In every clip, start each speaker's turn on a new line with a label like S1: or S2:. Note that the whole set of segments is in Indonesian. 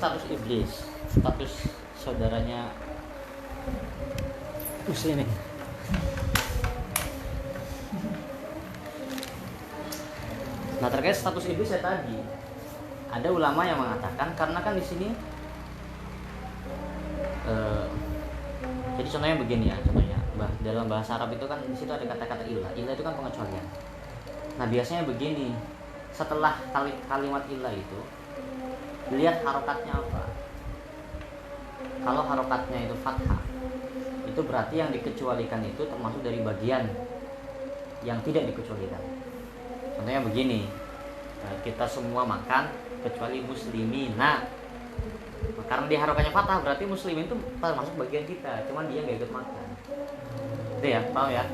S1: status iblis, status saudaranya ini. Nah, terkait status iblis ya tadi, ada ulama yang mengatakan karena kan di sini jadi contohnya begini ya, contohnya dalam bahasa Arab itu kan di situ ada kata-kata ilah. Ilah itu kan pengecualian. Nah, biasanya begini, setelah kalimat ilah itu lihat harokatnya apa. Kalau harokatnya itu fathah, itu berarti yang dikecualikan itu termasuk dari bagian yang tidak dikecualikan. Contohnya begini, kita semua makan kecuali muslimina. Karena di harokatnya fathah berarti muslimin itu termasuk bagian kita, cuman dia nggak ikut makan. Itu ya, paham ya?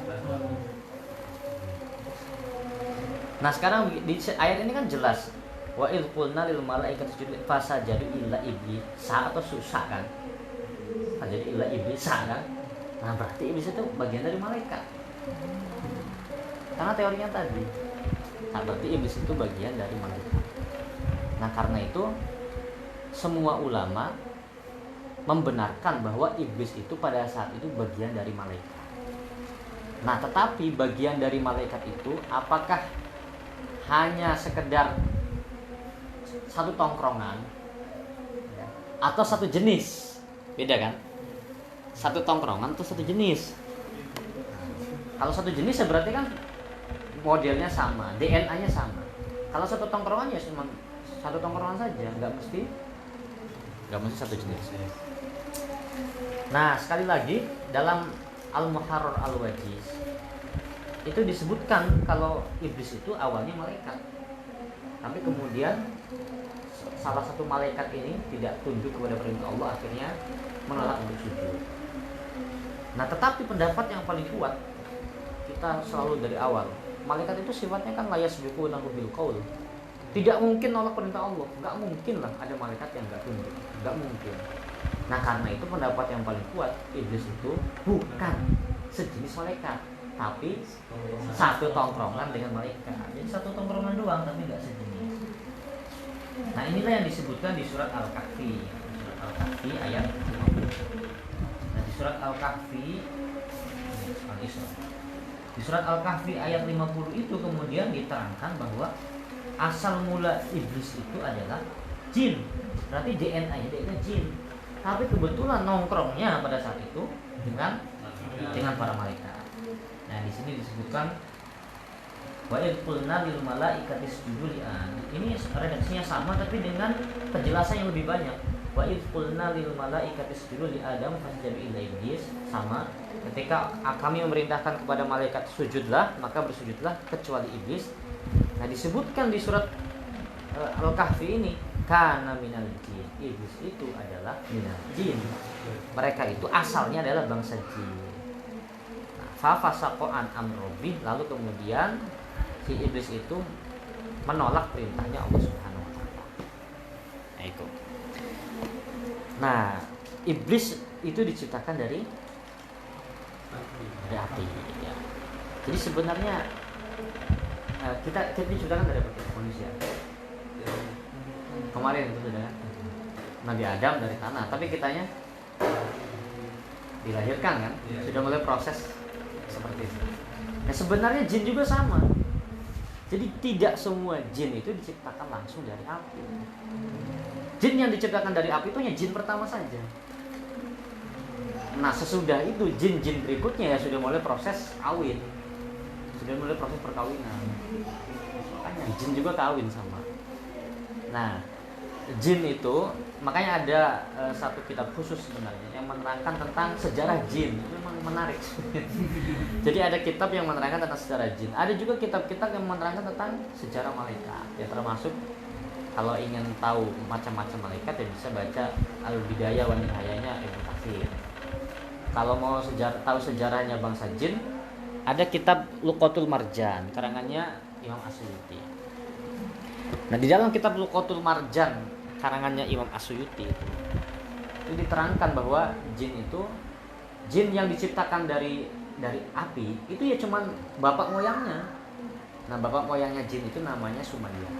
S1: Nah, sekarang di ayat ini kan jelas, wa idh qulna lil malaikati isjudu fasajadu illa iblis, sa atau susah kan? Jadi illa iblis kan? Nah, berarti iblis itu bagian dari malaikat. Karena teorinya tadi. Nah, berarti iblis itu bagian dari malaikat. Nah, karena itu semua ulama membenarkan bahwa iblis itu pada saat itu bagian dari malaikat. Nah, tetapi bagian dari malaikat itu apakah hanya sekedar satu tongkrongan atau satu jenis? Beda kan? Satu tongkrongan atau satu jenis. Kalau satu jenis ya berarti kan modelnya sama, DNA-nya sama. Kalau satu tongkrongan ya cuma satu tongkrongan saja, nggak mesti satu jenis. Nah, sekali lagi dalam Al-Muharrar Al-Wajiz itu disebutkan kalau iblis itu awalnya malaikat, tapi kemudian salah satu malaikat ini tidak tunduk kepada perintah Allah, akhirnya menolak untuk sujud. Nah, tetapi pendapat yang paling kuat kita selalu dari awal, malaikat itu sifatnya kan la yasbiqunahu bil qaul. Tidak mungkin nolak perintah Allah, nggak mungkin lah ada malaikat yang nggak tunduk, nggak mungkin. Nah, karena itu pendapat yang paling kuat, iblis itu bukan sejenis malaikat, tapi satu tongkrongan dengan malaikat. Jadi satu tongkrongan doang, tapi nggak sejenis. Nah, inilah yang disebutkan di surat Al-Kahfi. Surat Al-Kahfi ayat 50. Nah, di surat Al-Kahfi di surat Al-Kahfi ayat 50 itu kemudian diterangkan bahwa asal mula iblis itu adalah jin. Berarti DNA-nya dia jin. Tapi kebetulan nongkrongnya pada saat itu dengan para malaikat. Nah, di sini disebutkan wa idh qulna lil malaikati isjudu li Adam. Ini redaksinya sama tapi dengan penjelasan yang lebih banyak. Wa idh qulna lil malaikati isjudu li Adam fasajadu illa iblis, sama. Ketika kami memerintahkan kepada malaikat sujudlah, maka bersujudlah kecuali iblis. Nah, disebutkan di surat Al-Kahfi ini kana minal jin. Iblis itu adalah minal jin. Mereka itu asalnya adalah bangsa jin. Nah, fa fasaqo an amri, lalu kemudian si iblis itu menolak perintahnya Allah Subhanahu wa taala. Nah, itu. Nah, iblis itu diciptakan dari api ya. Jadi sebenarnya kita diciptakan dari apa? Manusia. Kemarin itu sudah Nabi Adam dari tanah, tapi kitanya dilahirkan kan, sudah mulai proses seperti itu. Nah, sebenarnya jin juga sama. Jadi tidak semua jin itu diciptakan langsung dari api. Jin yang diciptakan dari api itu hanya jin pertama saja. Nah, sesudah itu jin-jin berikutnya ya sudah mulai proses kawin, sudah mulai proses perkawinan. Makanya jin juga kawin sama. Nah, jin itu makanya ada satu kitab khusus sebenarnya yang menerangkan tentang sejarah jin. Itu memang menarik. Jadi ada kitab yang menerangkan tentang sejarah jin. Ada juga kitab-kitab yang menerangkan tentang sejarah malaikat. Ya, termasuk kalau ingin tahu macam-macam malaikat ya bisa baca Al-Bidayah wa Nihayahnya Ibnu Katsir. Kalau mau tahu sejarahnya bangsa jin, ada kitab Luqatul Marjan, karangannya Imam Asyuyuti. Nah, di dalam kitab Luqatul Marjan, karangannya Imam Asyuyuti, itu diterangkan bahwa jin itu, jin yang diciptakan dari api, itu ya cuman bapak moyangnya. Nah, bapak moyangnya jin itu namanya Sumayyah.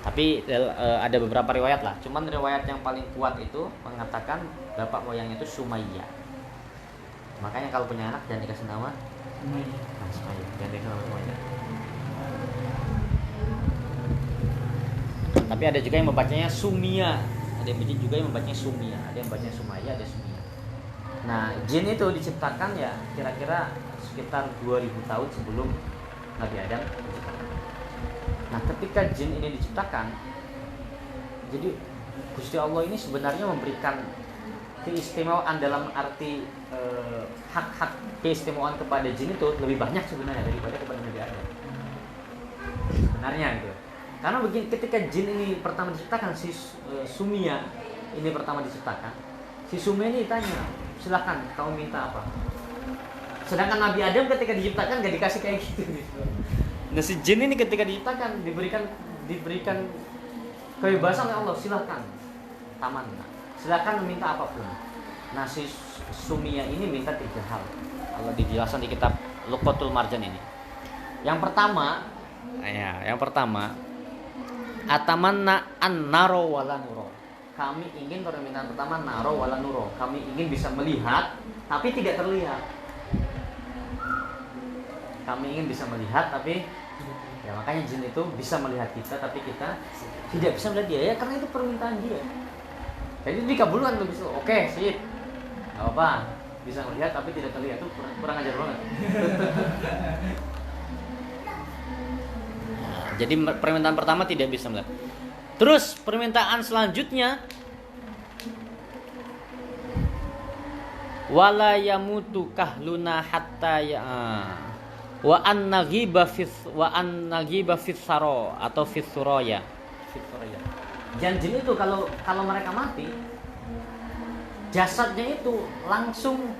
S1: Tapi ada beberapa riwayat lah. Cuman riwayat yang paling kuat itu mengatakan bapak moyangnya itu Sumayyah. Makanya kalau punya anak jangan dikasih nama Sumayyah. Jangan dikasih nama Sumayyah. Tapi ada juga yang membacanya Sumia. Ada yang juga yang membacanya Sumia. Ada yang membacanya Sumayyah, ada Sumia. Nah, jin itu diciptakan ya kira-kira sekitar 2000 tahun sebelum Nabi Adam diciptakan. Nah, ketika jin ini diciptakan, jadi Gusti Allah ini sebenarnya memberikan keistimewaan dalam arti hak-hak keistimewaan kepada jin itu lebih banyak sebenarnya daripada kepada Nabi Adam. Sebenarnya gitu. Karena begini, ketika jin ini pertama diciptakan, si Sumia ini pertama diciptakan, si Sumia ini tanya, silahkan kamu minta apa. Sedangkan Nabi Adam ketika diciptakan gak dikasih kayak gitu. Nah, si jin ini ketika diciptakan diberikan kebebasan oleh Allah, silahkan taman, silahkan meminta apapun. Nah, si Sumia ini minta 3 hal. Kalau dijelaskan di kitab Luqatul Marjan ini. Yang pertama, atamanna an-naro wala nuro. Kami ingin, permintaan pertama, naro wala nuro. Kami ingin bisa melihat tapi tidak terlihat. Kami ingin bisa melihat tapi ya, makanya jin itu bisa melihat kita tapi kita tidak bisa melihat dia, ya karena itu permintaan dia. Jadi dikabulkan tuh, bisa. Oke, sip. Enggak apa-apa. Bisa melihat tapi tidak terlihat, itu kurang ajar banget. Nah, jadi permintaan pertama tidak bisa melihat. Terus permintaan selanjutnya, wala yamutu kahluna hatta ya wa an naghiba fis saro atau fis suraya. Dan jin itu kalau mereka mati, jasadnya itu langsung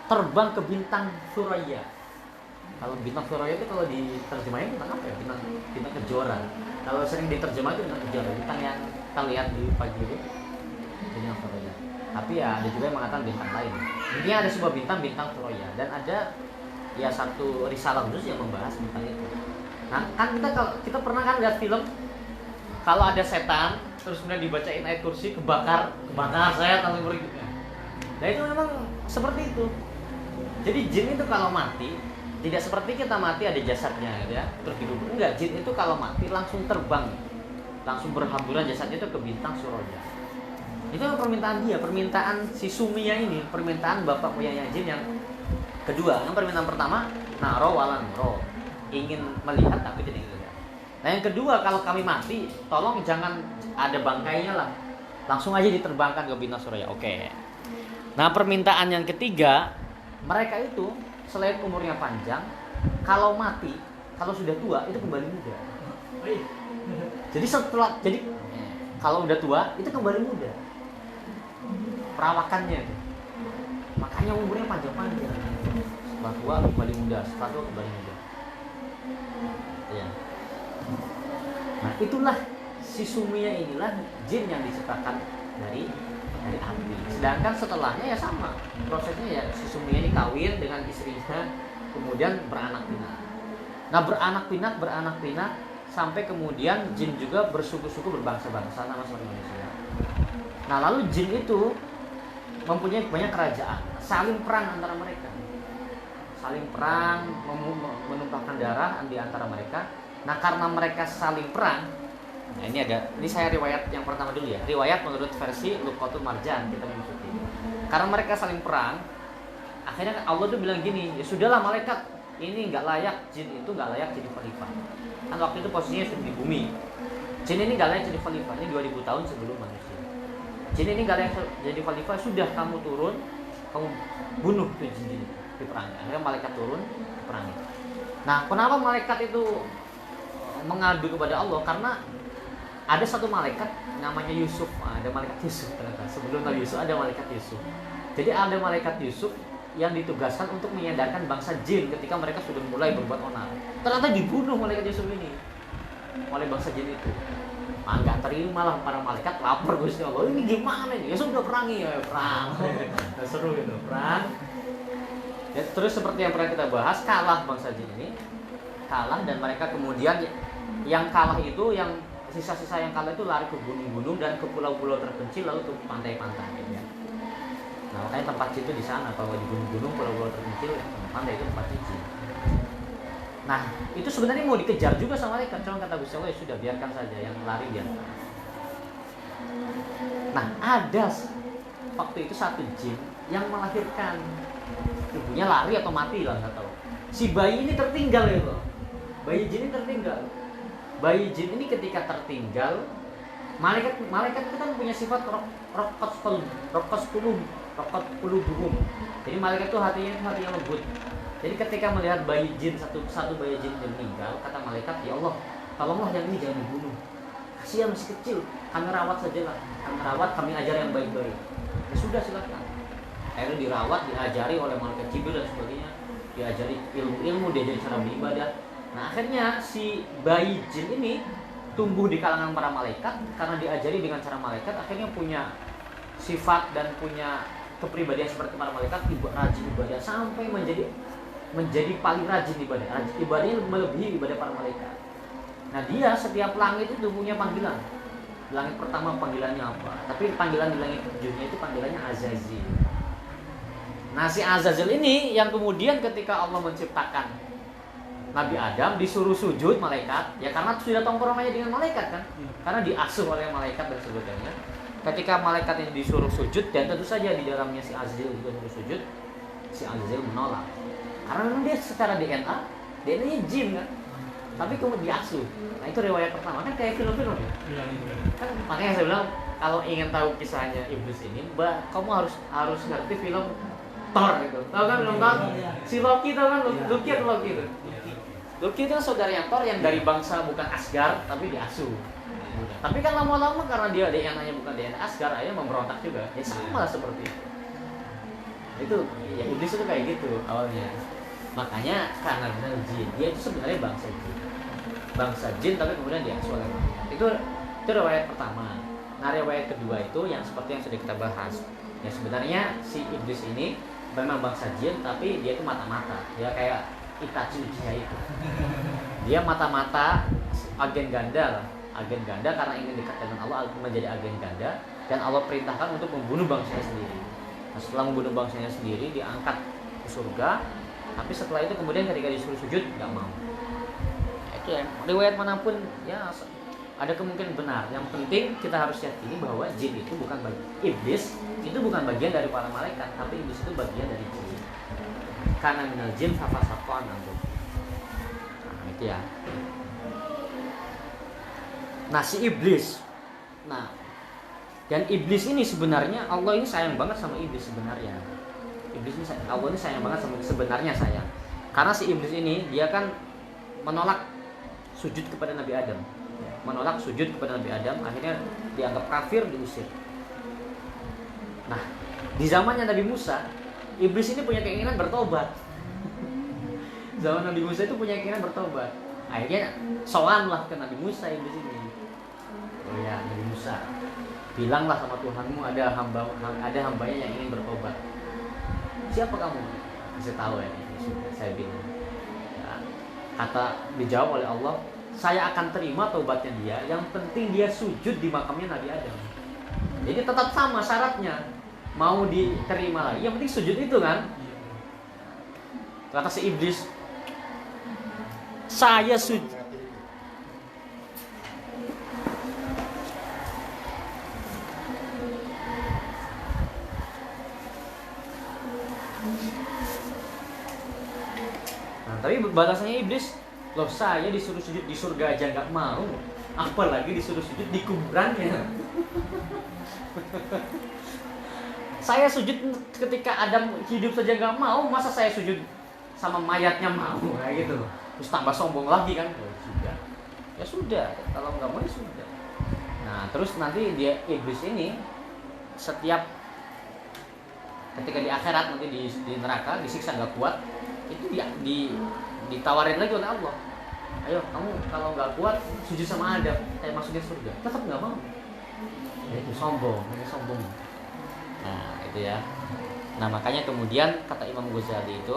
S1: terbang ke bintang suraya. Kalau bintang suraya itu kalau diterjemahnya bintang apa ya? Bintang kejora. Kalau sering diterjemah itu bintang kejora, bintang yang kita lihat di pagi itu bintang suraya. Tapi ya ada juga yang mengatakan bintang lain. Intinya ada sebuah bintang suraya dan ada ya satu risalah khusus yang membahas bintang itu. Nah, kan kita pernah kan lihat film kalau ada setan terus kemudian dibacain ayat kursi kebakar saya langsung berikutnya. Nah, itu memang seperti itu. Jadi jin itu kalau mati tidak seperti kita mati ada jasadnya gitu ya, terus hidup. Enggak, jin itu kalau mati langsung terbang, langsung berhamburan jasadnya itu ke bintang suraya. Itu permintaan dia, permintaan si Sumia ini, permintaan bapak punyanya jin yang kedua. Yang permintaan pertama, naro walan ro, ingin melihat tapi tidak ingin lihat. Nah, yang kedua, kalau kami mati, tolong jangan ada bangkainya lah, langsung aja diterbangkan ke bintang suraya. Oke. Nah, permintaan yang ketiga, mereka itu selain umurnya panjang, kalau mati, kalau sudah tua itu kembali muda. Jadi kalau udah tua itu kembali muda. Perawakannya itu. Makanya umurnya panjang-panjang. Setelah tua kembali muda, setelah tua kembali muda. Ya. Nah, itulah si Sumia inilah jin yang diciptakan dari api. Sedangkan setelahnya ya sama. Prosesnya ya si Sumia ini kawin dengan istrinya, kemudian beranak pinak. Nah, beranak pinak sampai kemudian jin juga bersuku-suku berbangsa-bangsa nama seperti manusia. Nah, lalu jin itu mempunyai banyak kerajaan, saling perang antara mereka. Saling perang, menumpahkan darah di antara mereka. Nah, karena mereka saling perang, nah ini saya riwayat yang pertama dulu ya. Riwayat menurut versi Luqatul Marjan kita mengikuti. Karena mereka saling perang, akhirnya Allah tuh bilang gini, ya sudahlah malaikat ini nggak layak, jin itu nggak layak jadi khalifah. Kan waktu itu posisinya sudah di bumi. Jin ini nggak layak jadi khalifah, ini 2000 tahun sebelum manusia. Jin ini nggak layak jadi khalifah, sudah kamu turun, kamu bunuh tuh jin di perang. Akhirnya malaikat turun perangi. Nah, kenapa malaikat itu mengadu kepada Allah? Karena ada satu malaikat namanya Yusuf. Ada malaikat Yusuf ternyata. Sebelum Nabi Yusuf ada malaikat Yusuf. Jadi ada malaikat Yusuf yang ditugaskan untuk menyadarkan bangsa jin ketika mereka sudah mulai berbuat onar. Ternyata dibunuh malaikat Yusuf ini oleh bangsa jin itu. Enggak terima lah para malaikat, lapor Gusti Allah. Ini gimana ini? Ya sudah perangi ya, perang. Seru gitu, perang. Ya, terus seperti yang pernah kita bahas, kalah bangsa jin ini. Kalah dan mereka kemudian yang kalah itu yang sisa-sisa yang kalah itu lari ke gunung-gunung dan ke pulau-pulau terpencil lalu ke pantai-pantai ya. Nah makanya tempat jin itu di sana, kalau di gunung-gunung pulau-pulau terpencil pantai itu tempat jin. Nah itu sebenarnya mau dikejar juga sama malaikat, cuma kata Gusti Allah ya sudah biarkan saja yang lari dia. Nah ada waktu itu satu jin yang melahirkan, ibunya lari atau mati lah nggak tahu. Si bayi ini tertinggal ya loh. Bayi jin ini tertinggal. Bayi jin ini ketika tertinggal, malaikat itu kan punya sifat rokos qulubuhum. Jadi malaikat itu hati yang lembut. Jadi ketika melihat bayi jin satu bayi jin yang meninggal, kata malaikat, ya Allah, tolonglah yang ini jangan dibunuh. Kasihan masih kecil, kami rawat sajalah. Kami rawat, kami ajar yang baik-baik. Ya sudah silakan. Akhirnya dirawat, diajari oleh malaikat Jibril dan sebagainya, diajari ilmu-ilmu, diajari cara beribadah. Nah akhirnya si bayi jin ini tumbuh di kalangan para malaikat karena diajari dengan cara malaikat, akhirnya punya sifat dan punya kepribadian seperti para malaikat, rajin ibadah sampai menjadi paling rajin ibadah. Ibadahnya melebihi ibadah para malaikat. Nah dia setiap langit itu punya panggilan. Langit pertama panggilannya apa? Tapi panggilan di langit ketujuhnya itu panggilannya Azazil. Nah si Azazil ini yang kemudian ketika Allah menciptakan Nabi Adam disuruh sujud malaikat, ya karena sudah tongkrongannya dengan malaikat kan, karena diasuh oleh malaikat dan sebagainya. Ketika malaikat ini disuruh sujud, dan tentu saja di dalamnya si Azazil juga disuruh sujud, si Azazil menolak. Karena memang dia secara DNA-nya jin kan, tapi kemudian diasuh. Nah itu riwayat pertama kan kayak film-film ya. Kan makanya saya bilang kalau ingin tahu kisahnya iblis ini, kamu harus ngerti film Thor gitu. Tahu kan film Thor? Si Loki tahu kan? Loki atau Loki itu? Loki itu saudaranya Thor yang dari bangsa bukan Asgard tapi diasuh. Tapi kan lama-lama karena dia DNA-nya bukan DNA Asgard, akhirnya memberontak juga. Ya sama lah seperti itu. Itu ya iblis itu kayak gitu awalnya. Makanya karena jin, dia itu sebenarnya bangsa jin tapi kemudian diasuh oleh malaikat. Itu riwayat pertama. Nah riwayat kedua itu yang seperti yang sudah kita bahas. Ya sebenarnya si iblis ini memang bangsa jin tapi dia itu mata-mata. Dia kayak Itachi Uchiha itu. Dia mata-mata agen ganda lah. Agen ganda karena ingin dekat dengan Allah menjadi agen ganda, dan Allah perintahkan untuk membunuh bangsanya sendiri. Nah, setelah membunuh bangsanya sendiri diangkat ke surga, tapi setelah itu kemudian ketika disuruh sujud nggak mau. Itu ya, riwayat manapun ya ada kemungkinan benar. Yang penting kita harus yakini bahwa jin itu bukan iblis itu bukan bagian dari para malaikat, tapi iblis itu bagian dari jin. Karena minal jin fafasaqan antum. Nah, itu ya. Nah si iblis, dan iblis ini sebenarnya Allah ini sayang banget sama iblis sebenarnya. Allah ini sayang banget sama sebenarnya sayang. Karena si iblis ini dia kan menolak sujud kepada Nabi Adam, menolak sujud kepada Nabi Adam, akhirnya dianggap kafir, diusir. Nah di zamannya Nabi Musa, iblis ini punya keinginan bertobat. Zaman Nabi Musa itu punya keinginan bertobat. Akhirnya sowanlah ke Nabi Musa iblis ini. Oh ya, Nabi Musa, bilanglah sama Tuhanmu ada hambanya yang ingin bertobat. Siapa kamu? Saya tahu ya, saya bilang. Ya, kata dijawab oleh Allah, saya akan terima taubatnya dia. Yang penting dia sujud di makamnya Nabi Adam. Jadi tetap sama syaratnya, mau diterima lagi. Yang penting sujud itu kan. Kata si iblis, saya sujud. Tapi balasannya iblis, loh saya disuruh sujud di surga aja nggak mau, apalagi disuruh sujud di kuburannya. Saya sujud ketika Adam hidup saja nggak mau, masa saya sujud sama mayatnya mau, kayak gitu. Terus tambah sombong lagi kan? Ya sudah, kalau nggak mau ya sudah. Nah terus nanti dia iblis ini setiap ketika di akhirat nanti di neraka disiksa nggak kuat, itu ditawarin lagi oleh Allah. Ayo kamu kalau nggak kuat sujud sama Adam, saya masukin surga. Tetap nggak mau. Ya, itu sombong. Nah itu ya. Nah makanya kemudian kata Imam Ghazali itu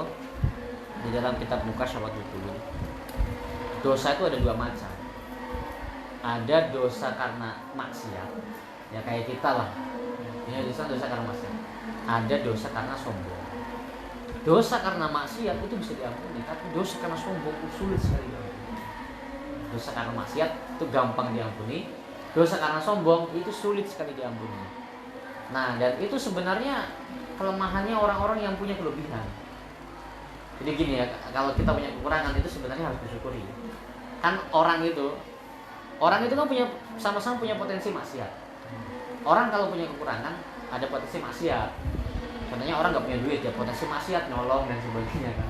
S1: di dalam kitab Muka Syawatul Qulub, dosa itu ada dua macam. ada dosa karena maksiat, ya kayak kita lah. Ini dosa karena maksiat. Ada dosa karena sombong. Dosa karena maksiat itu bisa diampuni, tapi dosa karena sombong itu sulit sekali diampuni. Dosa karena maksiat itu gampang diampuni, dosa karena sombong itu sulit sekali diampuni. Nah, dan itu sebenarnya kelemahannya orang-orang yang punya kelebihan. Jadi gini ya, kalau kita punya kekurangan itu sebenarnya harus disyukuri. Kan orang itu kan punya sama-sama punya potensi maksiat. Orang kalau punya kekurangan ada potensi maksiat. Contohnya orang nggak punya duit ya potensi maksiat, nolong dan sebagainya kan.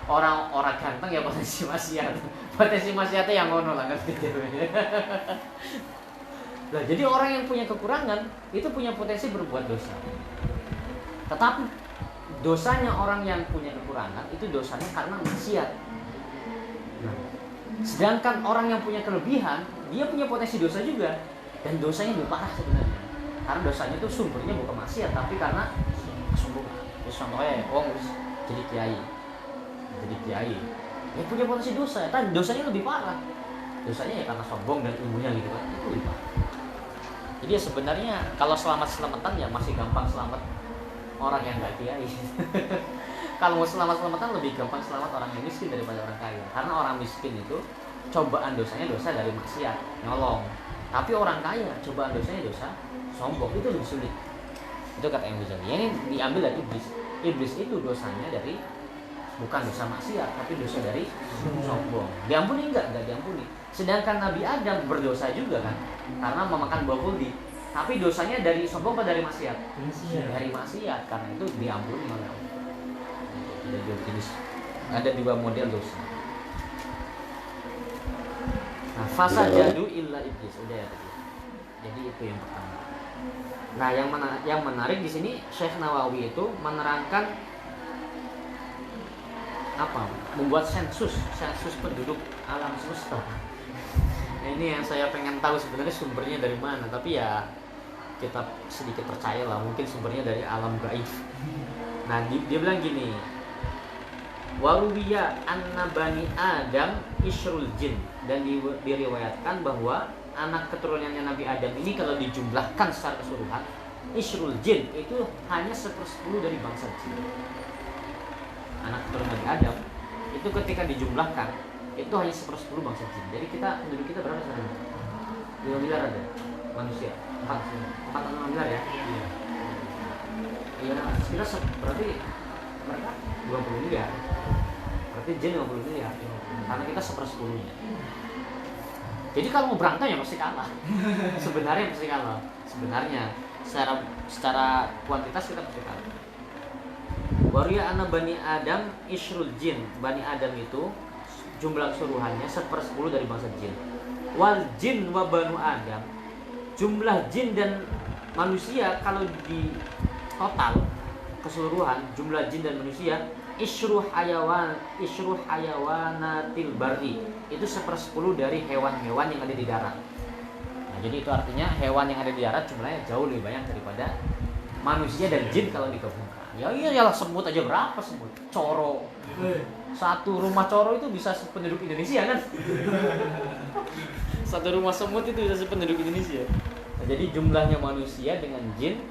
S1: Orang ganteng ya potensi maksiat. Potensi maksiatnya yang ngono lah kan gitu. Nah, jadi orang yang punya kekurangan itu punya potensi berbuat dosa. Tetapi dosanya orang yang punya kekurangan itu dosanya karena maksiat. Nah, sedangkan orang yang punya kelebihan dia punya potensi dosa juga, dan dosanya lebih parah sebenarnya. Karena dosanya itu sumbernya bukan maksiat tapi karena kesombongan. Terus contohnya jadi kiai. Dia punya potensi dosa, tapi dosanya lebih parah. Dosanya ya karena sombong dan ilmunya gitu kan. Itu lebih parah. Jadi ya sebenarnya kalau selamat-selamatan ya masih gampang selamat orang yang nggak kiai. Kalau mau selamat-selamatan lebih gampang selamat orang yang miskin daripada orang kaya. Karena orang miskin itu cobaan dosanya dosa dari maksiat, nyolong. Tapi orang kaya cobaan dosanya dosa sombong, itu lebih sulit. Itu kata Imam Ghazali. Ini diambil dari iblis. Iblis itu dosanya dari bukan dosa maksiat, tapi dosa dari sombong. Diampuni enggak diampuni. Sedangkan Nabi Adam berdosa juga kan, karena memakan buah kuldi. Tapi dosanya dari sombong atau dari maksiat? Dari maksiat. Karena itu diampuni oleh Allah. Ada dua model dosa. Nah, fasajadu illa iblis. Udah ya tadi. Jadi itu yang pertama. Nah, yang menarik di sini Syekh Nawawi itu menerangkan apa? Membuat sensus penduduk alam semesta. Nah, ini yang saya pengen tahu sebenarnya sumbernya dari mana, tapi ya kita sedikit percaya lah, mungkin sumbernya dari alam gaib. Nah, dia bilang gini, waruwiya anna bani Adam isyrul jin, dan diriwayatkan bahwa anak keturunannya Nabi Adam ini kalau dijumlahkan secara keseluruhan, isyrul jin itu hanya 1/10 dari bangsa jin. Anak keturunan Nabi Adam itu ketika dijumlahkan itu hanya 1/10 bangsa jin. Jadi penduduk kita berapa sekarang? 5 miliar ada manusia. 4 miliar ya. Iya, sekitar berarti mereka 20 miliar. Berarti jin 50 miliar. Karena kita 1/10-nya. Jadi kalau mau berantem ya pasti kalah. Sebenarnya pasti kalah. Sebenarnya secara kuantitas kita pasti kalah. Waria anna bani Adam isyrul jin. Bani Adam itu jumlah keseluruhannya 1/10 dari bangsa jin. Wal jin wa banu Adam, jumlah jin dan manusia kalau di total keseluruhan jumlah jin dan manusia isruh hayawanatil barri, itu 1/10 dari hewan-hewan yang ada di darat. Nah, jadi itu artinya hewan yang ada di darat jumlahnya jauh lebih banyak daripada manusia dan jin kalau digabungkan. Ya iyalah, semut aja berapa semut? Coro. Satu rumah coro itu bisa sependuduk Indonesia kan? Satu rumah semut itu bisa sependuduk Indonesia. Nah, jadi jumlahnya manusia dengan jin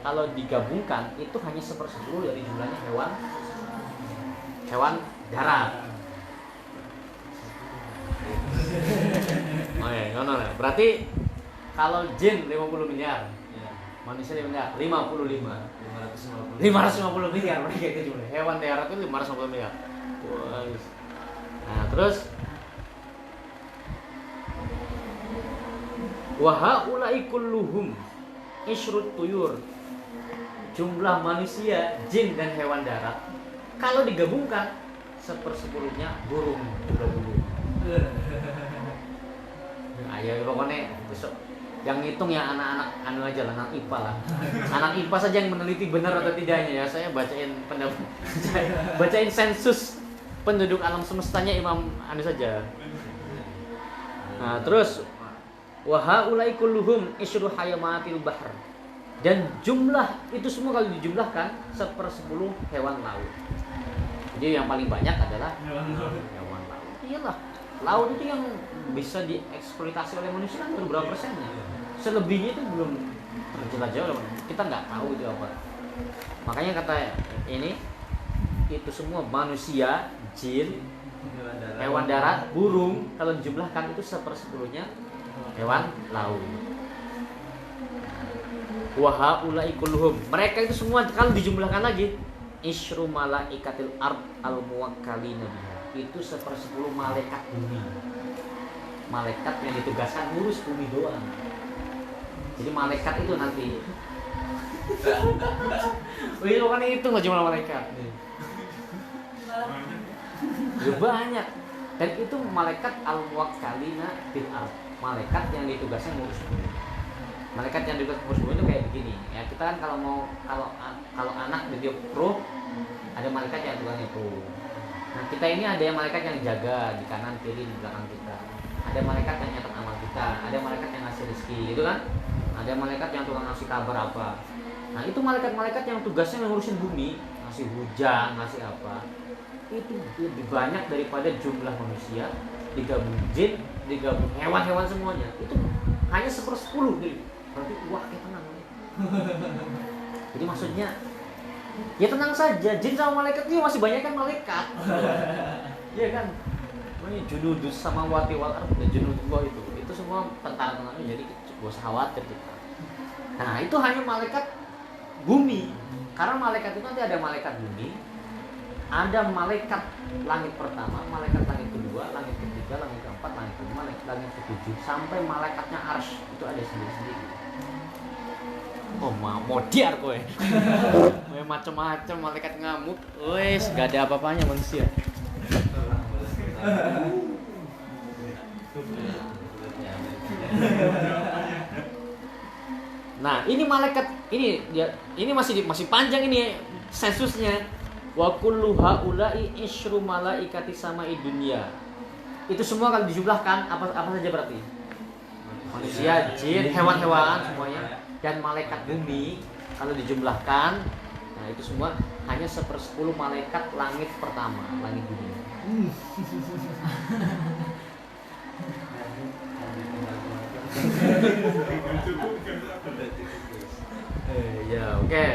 S1: kalau digabungkan itu hanya 1/10 dari jumlahnya hewan darat. Oh ya, ngono lah. Berarti kalau jin 50 miliar, manusia 550 miliar mereka itu jumlah. Hewan darat itu 550 miliar. Nah, terus wa haula'i kulluhum isyrut tuyur. Jumlah manusia, jin dan hewan darat kalau digabungkan 1/10-nya burung. Ayo pokoknya besok yang ngitung ya anak-anak aja lah, anak IPA lah. Anak IPA saja yang meneliti benar atau tidaknya ya. Saya bacain sensus penduduk alam semestanya Imam Anu saja. Nah, terus wa haula'i kulluhum isru hayamatil bahr. Dan jumlah itu semua kalau dijumlahkan 1/10 hewan laut. Jadi yang paling banyak adalah hewan laut. Iyalah, laut itu yang bisa dieksploitasi oleh manusia kan baru berapa persennya. Selebihnya itu belum terjelajah oleh manusia. Kita nggak tahu itu apa. Makanya kata ini itu semua manusia, jin, hewan darat, burung kalau dijumlahkan itu 1/10 hewan laut. Wa haula'i kulluhum, mereka itu semua kalau dijumlahkan lagi isyru malaikatil ard al muwakkalina biha, itu 1/10 malaikat bumi. Malaikat yang ditugaskan ngurus bumi doang. Jadi malaikat itu nanti wih, kan itu nggak cuma malaikat. Ya banyak. Dan itu malaikat al-muwakkalina bil ard, malaikat yang ditugaskan ngurus bumi. Malaikat yang ditugaskan ngurus bumi itu kayak begini. Ya kita kan kalau anak di pro ada malaikat yang tukangnya pro. Nah kita ini ada yang malaikat yang jaga di kanan kiri di belakang kita. Ada malaikat yang nyatet amal kita. Ada malaikat yang ngasih rezeki, gitu kan? Ada malaikat yang tukang ngasih kabar apa. Nah itu malaikat-malaikat yang tugasnya ngurusin bumi, ngasih hujan, ngasih apa. Itu lebih banyak daripada jumlah manusia, digabung jin, digabung hewan-hewan semuanya. Itu hanya 1/10 nih. Berarti wah kayak tenang nih. Jadi maksudnya ya tenang saja, jin sama malaikat itu masih banyak kan malaikat. Iya kan? Ini junudus sama wati wal ard, junudullah itu semua tentara-tentaranya, jadi gak usah khawatir kita. Nah itu hanya malaikat bumi. Karena malaikat itu nanti ada malaikat bumi, ada malaikat langit pertama, malaikat langit kedua, langit ketiga, langit keempat, langit kelima, langit ketujuh, sampai malaikatnya arsy itu ada sendiri-sendiri. Oh modiar kowe. Macam-macam malaikat ngamuk, wes gak ada apa-apanya manusia. Nah, ini malaikat ini masih panjang ini sensusnya. Wa kullu haula'i isyru malaikati sama'i dunya. Itu semua kalau dijumlahkan apa saja berarti? Manusia, jin, hewan-hewan semuanya dan malaikat bumi kalau dijumlahkan, nah itu semua hanya 1/10 malaikat langit pertama, langit bumi. Ya, oke.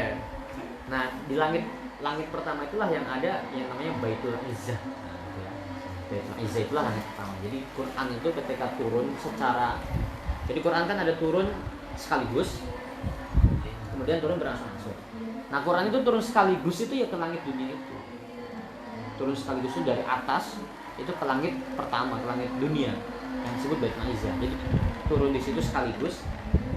S1: Nah, di langit pertama itulah yang ada yang namanya Baitul Izzah. Baitul Izzah itulah langit pertama. Jadi Quran itu ketika turun jadi Quran kan ada turun sekaligus, kemudian turun berangsur-angsur. Nah, Quran itu turun sekaligus itu ya ke langit dunia itu. Turun sekaligus itu dari atas itu ke langit pertama, ke langit dunia yang disebut Baitul Izzah. Jadi turun di situ sekaligus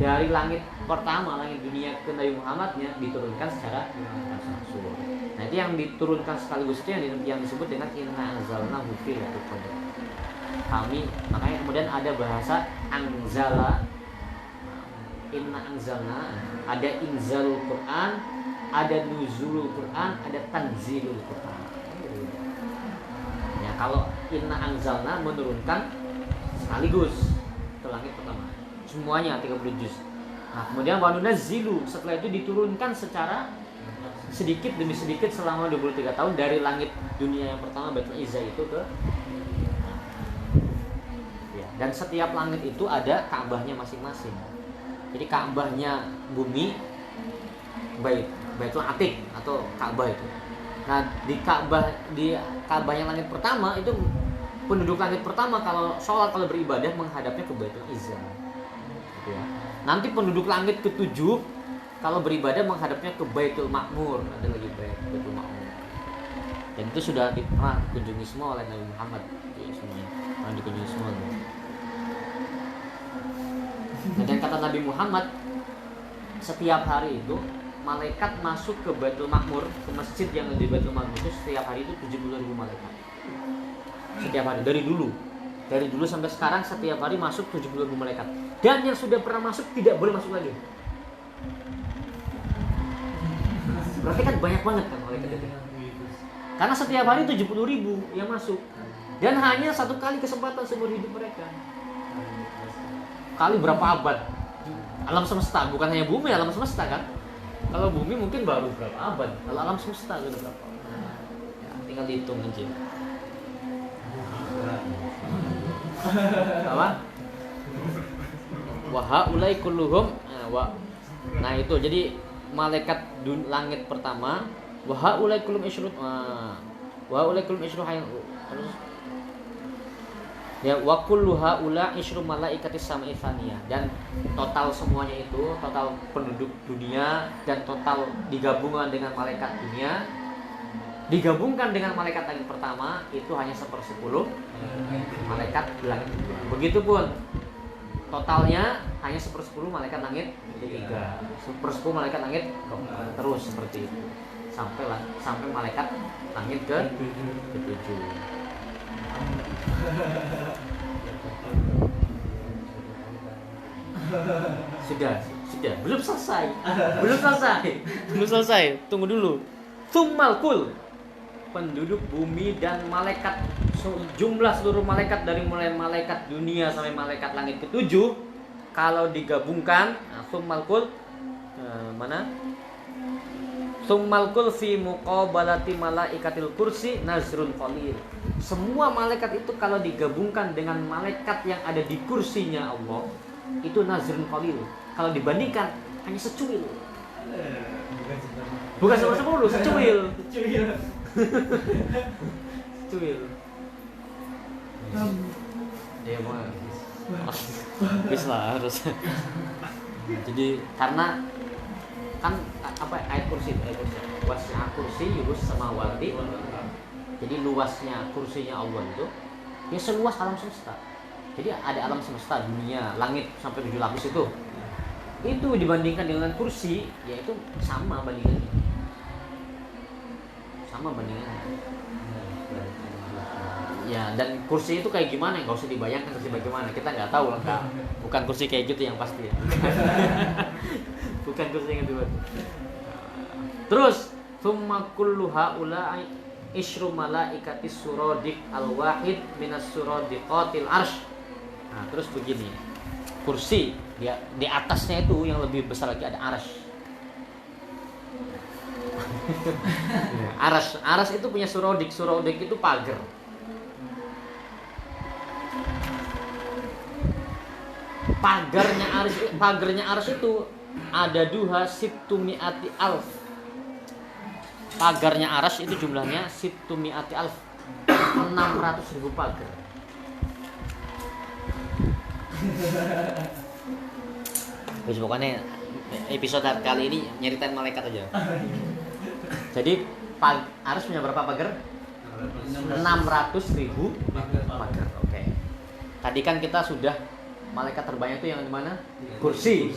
S1: dari langit pertama, langit dunia ke Nabi Muhammadnya diturunkan secara berangsur-angsur. Nah itu yang diturunkan sekaligus itu yang disebut dengan inna anzalnahu fi lailatul qadar. Kami, makanya kemudian ada bahasa anzala, inna anzalna, ada inzalul Quran, ada nuzulul Quran, ada tanzilul Quran. Ya kalau inna anzalna menurunkan sekaligus ke langit pertama, semuanya 30 juz. Nah kemudian wa nunazzilu, setelah itu diturunkan secara sedikit demi sedikit selama 23 tahun dari langit dunia yang pertama Baitul Izzah itu ke ya, dan setiap langit itu ada Ka'bahnya masing-masing. Jadi Ka'bahnya bumi Baitul Atiq atau Ka'bah itu. Nah di Ka'bah yang langit pertama itu penduduk langit pertama kalau sholat, kalau beribadah menghadapnya ke Baitul Izzah gitu ya. Nanti penduduk langit ketujuh kalau beribadah menghadapnya ke Baitul Ma'mur, ada lagi Baitul Ma'mur. Dan itu sudah pernah dikunjungi semua oleh Nabi Muhammad, ya, semuanya pernah dikunjungi semua. Nah, dan kata Nabi Muhammad, setiap hari itu malaikat masuk ke Baitul Ma'mur, ke masjid yang di Baitul Ma'mur itu setiap hari itu 70.000 malaikat. Setiap hari dari dulu sampai sekarang setiap hari masuk 70.000 malaikat. Dan yang sudah pernah masuk tidak boleh masuk lagi. Berarti kan banyak banget kan malaikat itu. Karena setiap hari 70.000 yang masuk. Dan hanya satu kali kesempatan seumur hidup mereka. Kali berapa abad? Alam semesta, bukan hanya bumi, alam semesta kan. Kalau bumi mungkin baru berapa abad. Kalau alam semesta sudah berapa? Ya, tinggal dihitung aja. Apa? Wa haulai kulluhum nah itu jadi malaikat langit pertama wa haulai kullum isyrut wa haulai kullum isyrut ya wa kullu haula isyru malaikatis sama'i tsaniyah, dan total semuanya itu total penduduk dunia dan total digabungkan dengan malaikat dunia digabungkan dengan malaikat langit pertama itu hanya 1/10 malaikat langit kedua. Begitupun totalnya hanya 1/10 malaikat langit ketiga, 1/10 malaikat langit keempat, terus seperti itu sampai malaikat langit ke-7. Sudah, belum selesai. Tunggu dulu. Tsummal kul, penduduk bumi dan malaikat, jumlah seluruh malaikat dari mulai malaikat dunia sampai malaikat langit ke-7 kalau digabungkan, tsummal kul mana? Tsummal kul fi muqabalati malaikatil kursi nazrun qalil. Semua malaikat itu kalau digabungkan dengan malaikat yang ada di kursinya Allah itu nazrun qalil. Kalau dibandingkan hanya secuil. Bukan 1/10, secuil. Secuil. Dia mau bisa harus. Jadi karena kan apa ayat kursi luasnya kursi yurus sama wati, jadi luasnya kursinya Allah itu ya seluas alam semesta. Jadi ada alam semesta, dunia, langit sampai 7 lapis itu dibandingkan dengan kursi yaitu sama bandingannya ya. Dan kursi itu kayak gimana, nggak usah dibayangkan kursi bagaimana, kita nggak tahu lah, bukan kursi kayak gitu yang pasti ya. Bukan kursi yang itu. Terus summa kullu haula isyru malaikatis suradiq al-wahid minas suradiqatil arsh. Nah, terus begini. Kursi dia di atasnya itu yang lebih besar lagi ada arsy. Arsy itu punya suradiq itu pagar. Pagarnya arsy itu ada duha sittumi'ati alf. Pagarnya arsy itu jumlahnya sittumi'ati alf, 600.000 pagar. Terus pokoknya episode kali ini nyeritain malaikat aja. Jadi arsy punya berapa pagar? 600.000 pagar. Oke. Tadi kan kita sudah malaikat terbanyak itu yang di mana? Kursi.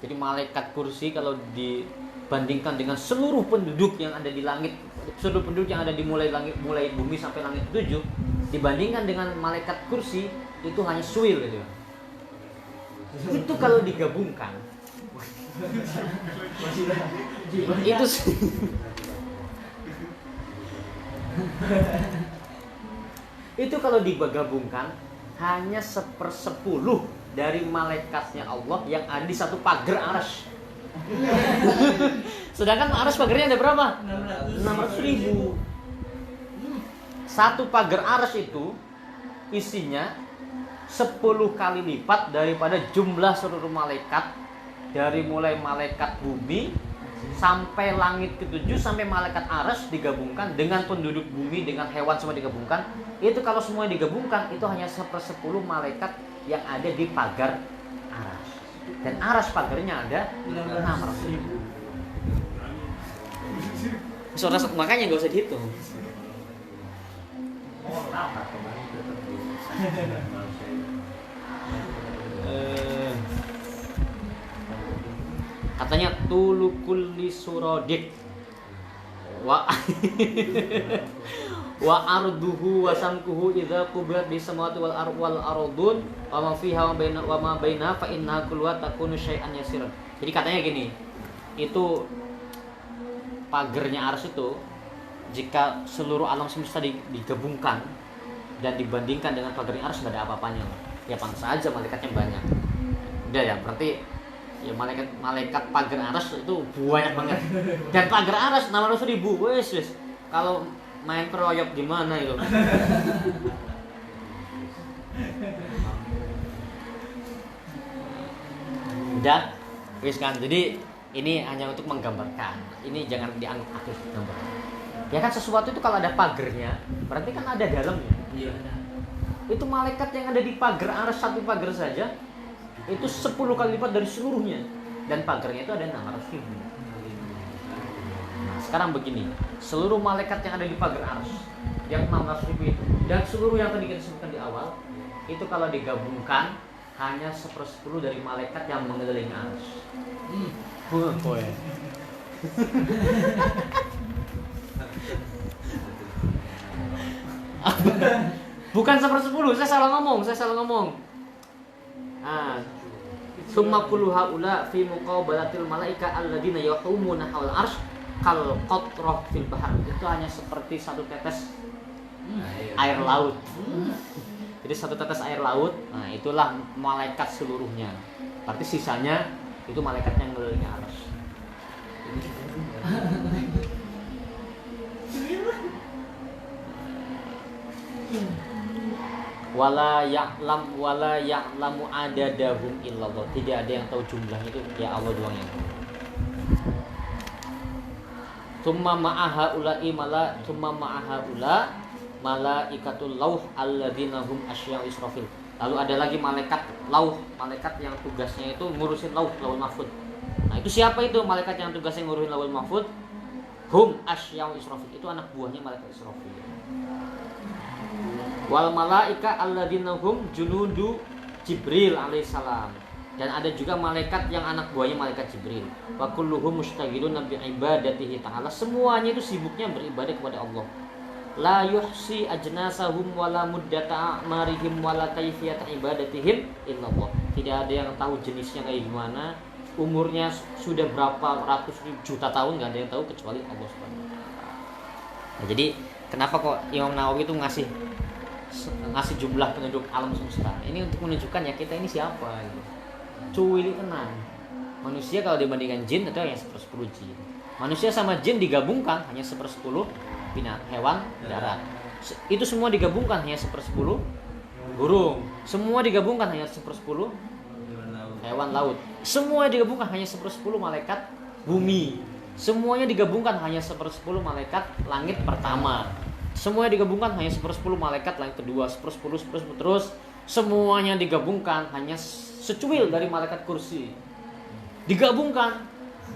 S1: Jadi malaikat kursi kalau dibandingkan dengan seluruh penduduk yang ada di langit, seluruh penduduk yang ada di mulai bumi sampai langit 7, dibandingkan dengan malaikat kursi itu hanya suil gitu. Itu kalau digabungkan itu kalau digabungkan hanya 1/10 dari malaikatnya Allah yang ada di satu pagar arsy. Sedangkan arsy pagarnya ada berapa? 600.000. Satu pagar arsy itu isinya 10 kali lipat daripada jumlah seluruh malaikat, dari mulai malaikat bumi sampai langit ke-7 sampai malaikat arsy digabungkan dengan penduduk bumi dengan hewan semua digabungkan. Itu kalau semua digabungkan itu hanya 1/10 malaikat yang ada di pagar arsy. Dan arsy pagarnya ada 600.000. Makanya nggak usah dihitung. Katanya tulukulli suradiq wa wa arduhu wa samkuhu idza qubirat bis samawati wal ardun wa ma fiha wa ma baina fa inna kullu takunu syai'an yasiran. Jadi katanya gini, itu pagernya arsy itu jika seluruh alam semesta digabungkan dan dibandingkan dengan pagernya arsy enggak ada apa-apanya. Ya pantas saja malaikatnya banyak. Udah ya, berarti ya malaikat pagar arsy itu banyak banget. Dan pagar arsy 600.000. Wes. Kalau main keroyok gimana itu? Udah, wis kan. Jadi ini hanya untuk menggambarkan. Ini jangan dianggap aktif gambar. Ya kan sesuatu itu kalau ada pagernya, berarti kan ada dalamnya.
S2: Iya.
S1: Itu malaikat yang ada di pagar arsy, satu pagar saja itu 10 kali lipat dari seluruhnya. Dan pagarnya itu ada 600 ribu. Nah, sekarang begini, seluruh malaikat yang ada di pagar arsy yang 600 ribu itu dan seluruh yang tadi kita sebutkan di awal itu kalau digabungkan hanya 1/10 dari malaikat yang mengelilingi arsy. Bukan 1/10, saya salah ngomong. Summa kullu haula fi muqabalatil malaika alladziina yahumuna haul arsy kal qatrah fil bahr. Itu hanya seperti satu tetes air laut. Jadi satu tetes air laut, nah itulah malaikat seluruhnya. Berarti sisanya itu malaikat yang mengelilingi arsy. Wala ya'lamu adadahum illallah. Tidak ada yang tahu jumlahnya, itu ya Allah doang yang tahu. Tsumma ma'aha ula malaikatul lauh alladzina hum asya'u Israfil. Lalu ada lagi malaikat lauh, malaikat yang tugasnya itu ngurusin lauhul mahfuz. Nah, itu siapa itu malaikat yang tugasnya ngurusin lauhul mahfuz? Hum asya'u Israfil. Itu anak buahnya malaikat Israfil. Wal malaika alladzina hum junudu Jibril alaihissalam. Dan ada juga malaikat yang anak buahnya malaikat Jibril. Wa kulluhum mustaghilun bi ibadatihi ta'ala. Semuanya itu sibuknya beribadah kepada Allah. La yuhsi ajnasahum wala muddata a'marihim wala kaifiyat ibadatihim illallah. Tidak ada yang tahu jenisnya kayak gimana, umurnya sudah berapa ratus juta tahun, nggak ada yang tahu kecuali Allah Subhanahu wa taala. Nah, jadi kenapa kok Imam Nawawi itu ngasih jumlah penduduk alam semesta? Ini untuk menunjukkan ya kita ini siapa gitu. Cuy tenang. Manusia kalau dibandingkan jin itu hanya 1/10 jin. Manusia sama jin digabungkan hanya 1/10 hewan darat. Itu semua digabungkan hanya 1/10 burung. Semua digabungkan hanya 1/10 hewan laut. Semua digabungkan hanya 1/10 malaikat bumi. Semuanya digabungkan hanya 1/10 malaikat langit pertama. Semuanya digabungkan hanya 1/10 malaikat langit kedua, 1/10 terus. Semuanya digabungkan hanya secuil dari malaikat kursi. Digabungkan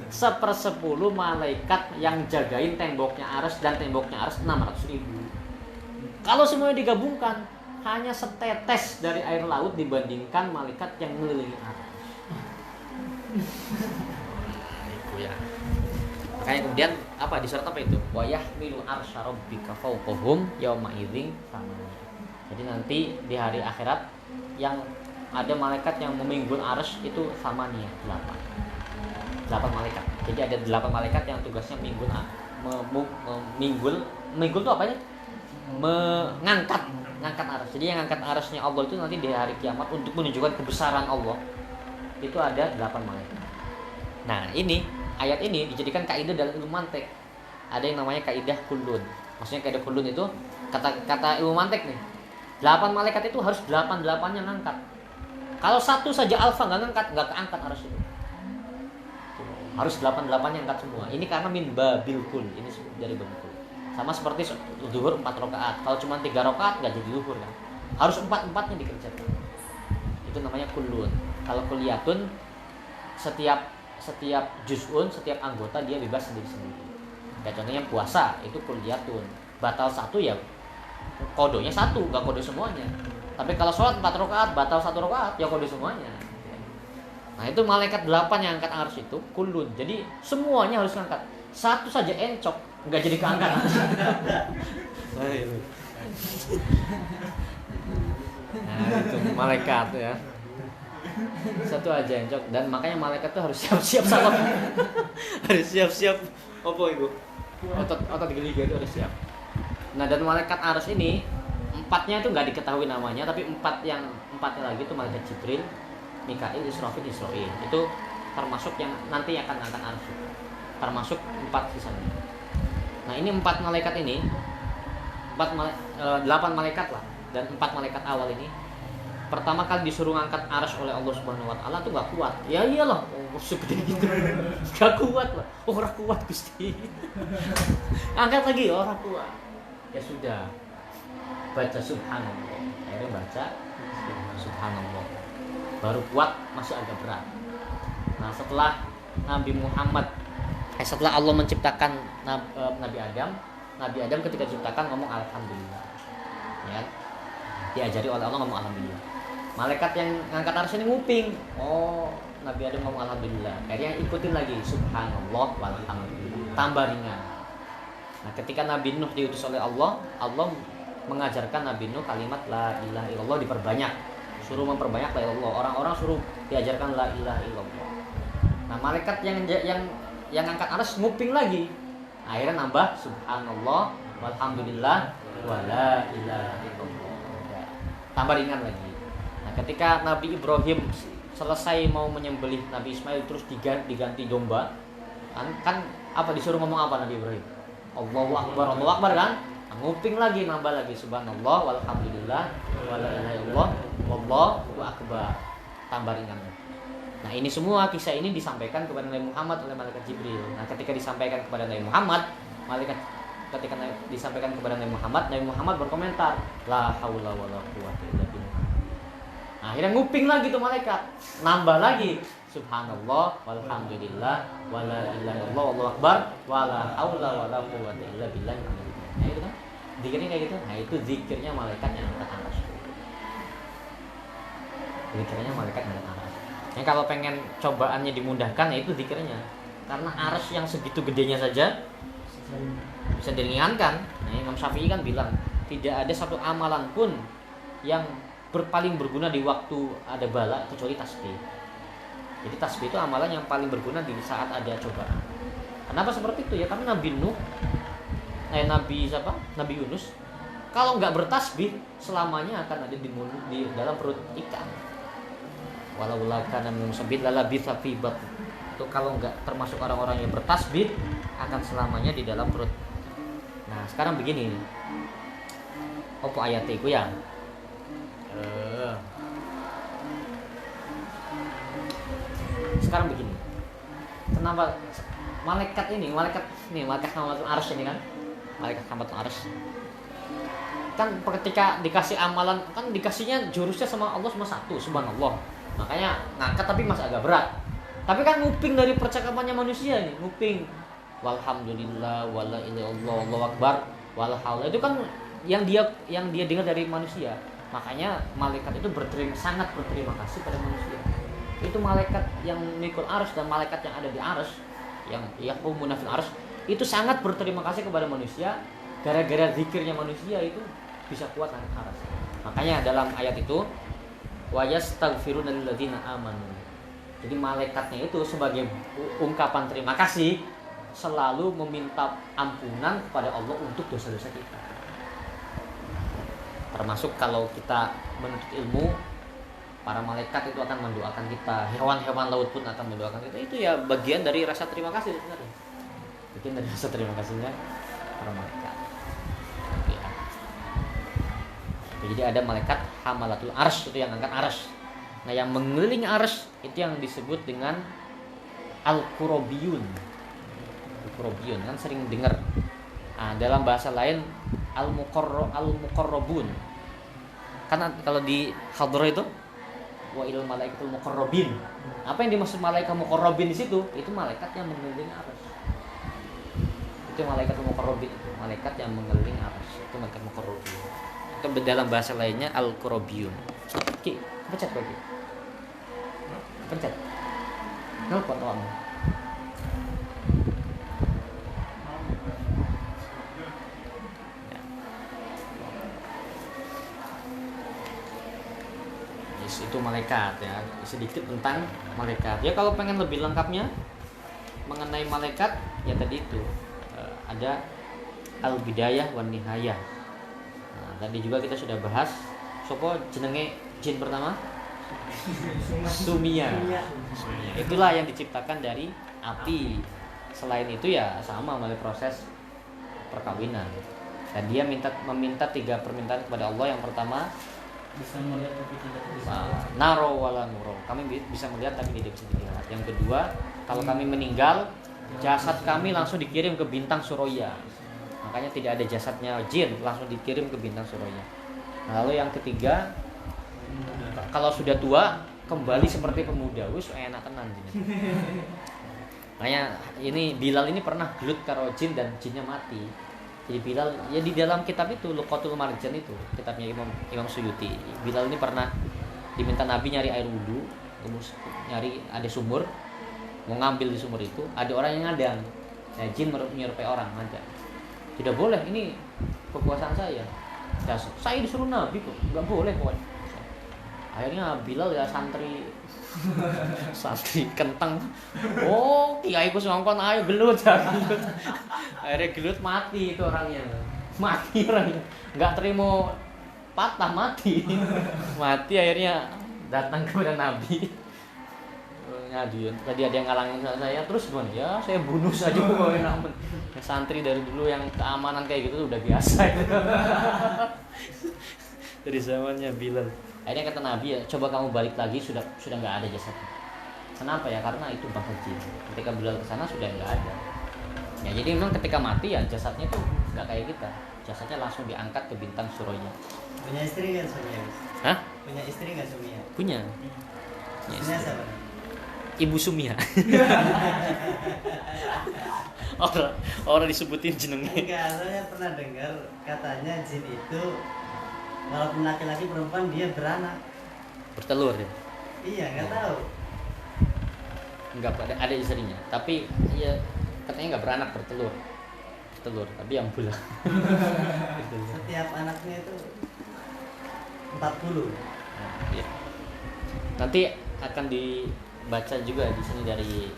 S1: 1/10 malaikat yang jagain temboknya arsy, dan temboknya arsy 600 ribu. Kalau semuanya digabungkan hanya setetes dari air laut dibandingkan malaikat yang mengelilingi arsy. Itu ya. Makanya kemudian apa di surat apa itu? Wa yahmilu arsya rabbika fawqahum yauma idzin samania. Jadi nanti di hari akhirat yang ada malaikat yang memikul arsy itu samania 8 malaikat. Jadi ada 8 malaikat yang tugasnya minggul itu apa ya? Ngangkat arsy. Jadi yang ngangkat arsy-nya Allah itu nanti di hari kiamat untuk menunjukkan kebesaran Allah. Itu ada 8 malaikat. Nah, ini ayat ini dijadikan kaidah dalam ilmu mantik. Ada yang namanya kaidah kullun. Maksudnya kaidah kullun itu kata ilmu mantik nih. 8 malaikat itu harus 8-8-nya ngangkat. Kalau satu saja alfa nggak keangkat arsy itu. Harus 8-8-nya angkat semua. Ini karena min babil kul. Ini dari babil kul. Sama seperti zuhur 4 rakaat. Kalau cuma 3 rakaat nggak jadi zuhur kan. Harus 4-4-nya dikerjakan. Itu namanya kullun. Kalau kulliyatun setiap juz'un, setiap anggota dia bebas sendiri-sendiri. Ya contohnya puasa itu kulliyatun. Batal 1 ya kodonya 1, enggak kode semuanya. Tapi kalau sholat 4 rakaat, batal 1 rakaat ya kode semuanya. Nah, itu malaikat 8 yang angkat arsy itu kullun. Jadi semuanya harus angkat. Satu saja encok enggak jadi keangkat. Nah, itu malaikat ya. Satu aja encok, dan makanya malaikat tuh harus siap-siap salam. Harus siap-siap apa itu? Otot geli-geli itu harus siap. Nah, dan malaikat arsy ini 4-nya itu nggak diketahui namanya, tapi 4-nya lagi itu malaikat Jibril, Mikail, Israfil. Itu termasuk yang nanti akan angkat arsy. Termasuk 4 sisanya. Nah, ini 4 malaikat ini 8 malaikat lah, dan 4 malaikat awal ini
S2: pertama kali disuruh ngangkat arsy oleh Allah Subhanahu wa taala tuh enggak kuat. Ya iyalah, segede gitu. Enggak kuat lah. Ora kuat Gusti. Angkat lagi ora kuat. Ya sudah. Baca subhanallah. Akhirnya baca subhanallah. Baru kuat, masih agak berat. Nah, setelah Allah menciptakan Nabi Adam ketika diciptakan ngomong alhamdulillah. Ya. Diajari oleh Allah ngomong alhamdulillah. Malaikat yang ngangkat arsy ini nguping. Oh, Nabi Adam ngomong alhamdulillah. Akhirnya ikutin lagi subhanallah walhamdulillah. Tambah ringan. Nah, ketika Nabi Nuh diutus oleh Allah, Allah mengajarkan Nabi Nuh kalimat la ilaha illallah diperbanyak. Suruh memperbanyak la ilaha illallah. Orang-orang suruh diajarkan la ilaha illallah. Nah, malaikat yang ngangkat arsy nguping lagi. Akhirnya nambah subhanallah walhamdulillah wala ilaha illallah. Tambah ringan lagi. Nah, ketika Nabi Ibrahim selesai mau menyembelih Nabi Ismail terus diganti domba, kan apa disuruh ngomong apa Nabi Ibrahim? Allahu Akbar kan? Nah, nguping lagi, nambah lagi subhanallah walhamdulillah wala ilaha illallah wallahu akbar. Tambah ringan. Nah, ini semua kisah ini disampaikan kepada Nabi Muhammad oleh malaikat Jibril. Nah, ketika disampaikan kepada Nabi Muhammad, Nabi Muhammad berkomentar, la haula wala quwwata illa billah. Nah, akhirnya nguping lagi tuh malaikat, nambah lagi subhanallah walhamdulillah wala ilaha illallah wallahu akbar wala haula wala quwwata illa billah. Nah, itu kan zikirnya kayak gitu. Nah, itu zikirnya malaikat yang angkat arsy. Zikirnya malaikat yang angkat arsy. Yang kalau pengen cobaannya dimudahkan, ya itu zikirnya. Karena arsy yang segitu gedenya saja bisa diringankan. Nah, Imam Syafi'i kan bilang tidak ada satu amalan pun yang paling berguna di waktu ada bala kecuali tasbih. Jadi tasbih itu amalan yang paling berguna di saat ada cobaan. Kenapa seperti itu ya? Karena Nabi Yunus kalau nggak bertasbih selamanya akan ada di dalam perut ikan. Walau kana min musabbih lalabitha fi batn. Itu kalau nggak termasuk orang-orang yang bertasbih akan selamanya di dalam perut. Nah, sekarang begini. Apa ayatnya iku ya? Sekarang begini. Kenapa malaikat Hamalatul Arsy ini kan? Malaikat Hamalatul Arsy. Kan ketika dikasih amalan, kan dikasihnya jurusnya sama Allah cuma satu, subhanallah. Makanya ngangkat tapi masih agak berat. Tapi kan nguping dari percakapannya manusia nih, nguping walhamdulillah wala ilaha illallah wallahu akbar wala haula. Itu kan yang dia dengar dari manusia. Makanya malaikat itu sangat berterima kasih pada manusia. Itu malaikat yang mikul arsy dan malaikat yang ada di arsy, yang yaqumuna fil arsy, itu sangat berterima kasih kepada manusia gara-gara zikirnya manusia itu bisa kuat angkat arsy. Makanya dalam ayat itu wa yastaghfiruna lilladzina amanu. Jadi malaikatnya itu sebagai ungkapan terima kasih selalu meminta ampunan kepada Allah untuk dosa-dosa kita. Termasuk kalau kita menuntut ilmu, para malaikat itu akan mendoakan kita, hewan-hewan laut pun akan mendoakan kita. Itu ya bagian dari rasa terima kasih sebenarnya. Bagian dari rasa terima kasihnya para malaikat. Ya. Jadi ada malaikat Hamalatul Arsy, itu yang angkat arsy. Nah, yang mengelilingi arsy itu yang disebut dengan Al-Qurabiyun. Al-Qurabiyun kan sering dengar. Nah, dalam bahasa lain Al-Muqarrabun. Karena kalau di Hadrah itu wa ilal malaikatul muqarrabin. Apa yang dimaksud malaikat muqarrabin di situ? Itu malaikat yang mengelilingi arsy. Itu malaikat muqarrabin, malaikat yang mengelilingi arsy. Itu malaikat muqarrabin. Itu dalam bahasa lainnya Al-Qurabiyun. Oke, pencet lagi. Pencet. Nelpon kamu. Itu malaikat ya. Sedikit tentang malaikat. Ya kalau pengen lebih lengkapnya mengenai malaikat ya tadi itu ada al-bidayah wan nihayah. Nah, tadi juga kita sudah bahas sopo jenenge jin pertama Sumia. Itulah yang diciptakan dari api. Selain itu ya sama melalui proses perkawinan. Dan dia meminta 3 permintaan kepada Allah. Yang pertama
S3: bisa melihat tapi tidak bisa.
S2: Naro wala nuro. Kami bisa melihat tapi tidak bisa dilihat. Yang kedua, kalau kami meninggal, jasad kami langsung dikirim ke bintang Suraya. Makanya tidak ada jasadnya jin, langsung dikirim ke bintang Suraya. Lalu yang ketiga, kalau sudah tua kembali seperti pemuda. Wis enak tenan jin. Makanya ini Bilal ini pernah gelut karo jin dan jinnya mati. Jadi Bilal ya di dalam kitab itu Luqatul Marjan itu kitabnya Imam Suyuti. Bilal ini pernah diminta Nabi nyari air wudhu, terus nyari ada sumur, mau ngambil di sumur itu, ada orang yang ngadang. Nah, jin menyerupai orang ngadang. Tidak boleh, ini kekuasaan saya. Ya, saya disuruh Nabi kok, nggak boleh pokoknya. Akhirnya Bilal ya santri kentang. Oh, kiai ku songkon ayo gelut ya gelut. Akhirnya gelut mati itu orangnya. Mati orangnya. Enggak terima patah mati. Mati akhirnya datang kepada Nabi. Ngadu, tadi ada yang ngalangin saya terus gimana ya saya bunuh saja pokoknya namun santri dari dulu yang keamanan kayak gitu udah biasa itu. Dari zamannya Bilal. Akhirnya kata Nabi ya coba kamu balik lagi sudah nggak ada jasadnya. Kenapa ya? Karena itu bangsa jin. Ketika Bilal kesana sudah nggak ada. Ya jadi memang ketika mati ya jasadnya tuh nggak kayak kita. Jasadnya langsung diangkat ke bintang Suraya.
S3: Punya istri kan Sumia?
S2: Hah?
S3: Punya istri nggak Sumia?
S2: Punya.
S3: Istrinya siapa?
S2: Ibu Sumia. orang disebutin jenengnya.
S3: Enggak, saya pernah dengar katanya jin itu walaupun laki-laki perempuan dia beranak.
S2: Bertelur ya?
S3: Iya, nggak tahu.
S2: Enggak ada istrinya, tapi ya katanya nggak beranak bertelur, tapi yang bulan.
S3: Setiap anaknya itu 40.
S2: Ya. Nanti akan dibaca juga di sini dari